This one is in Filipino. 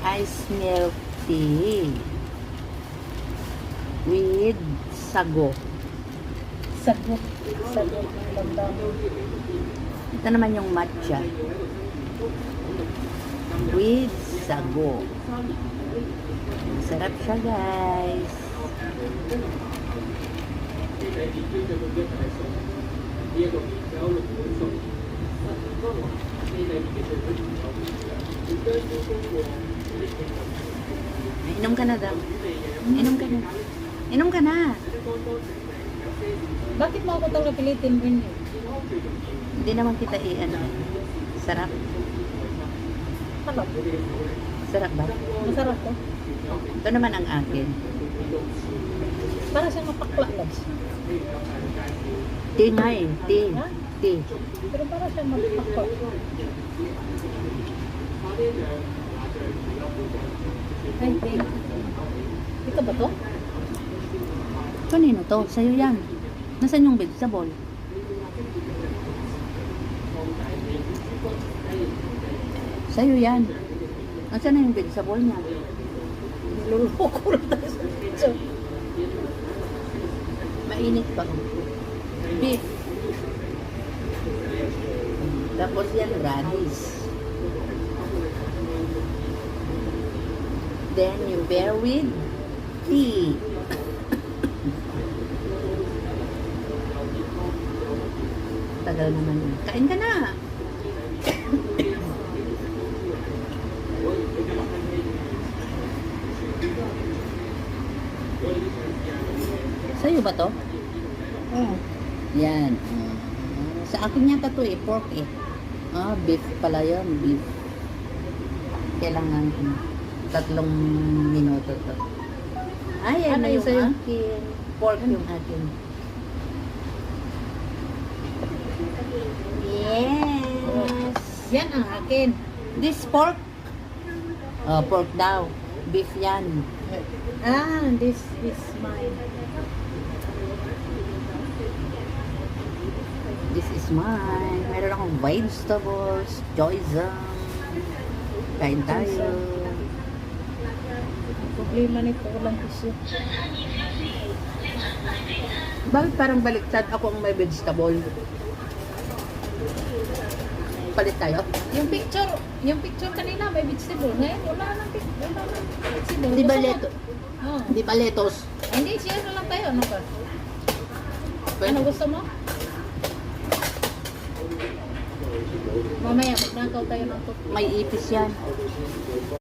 ice milk tea with sago. Sagot. Sagot. Damdamin. Ito naman yung matcha with sago. Sarap siya, guys. Inom ka na daw. Inom ka na. Inom ka na. Bakit mo ako itong napilitin rin yun? Hindi naman kita i-ano. Sarap. Ano? Sarap ba? Masarap to. Ito naman ang akin. Para siyang mapakla lang. Tea nga eh. Tea. Ha? Tea. Pero para siyang mapakla. Ay, thank you. Ito ba to? Kanino to? Sa'yo yan. Nasaan yung vegetable? Sa'yo yan. Nasaan na yung vegetable niya? Niluloko na tayo sa pizza. Mainit pa. Beef. Tapos yan, radish. Then you pair with tea. Tagal naman yun. Kain ka na. Sa'yo ba to? Oh. Yan. Sa akin yata to eh, pork eh. Beef pala yun, beef. Kailangan 3 minuto to. Ay, ano yung sa'yo? akin? Pork yung akin. Yes. Yan ang akin. This pork? Pork daw. Beef yan. This is mine. This is mine. Meron akong vegetables, choice. Kain tayo. Problema nito, walang tissue. Bakit parang baliktad ako ang may vegetable? Palit tayo? Yung picture kanina may vegetable. Ngayon wala nang vegetable. Di ba Gusto mo? leto? Oh. Di ba lettuce? Hindi, share na lang tayo. Ano ba? Pwede? Ano gusto mo? Mamaya, magnakaw tayo ng toothpick. May ipis yan.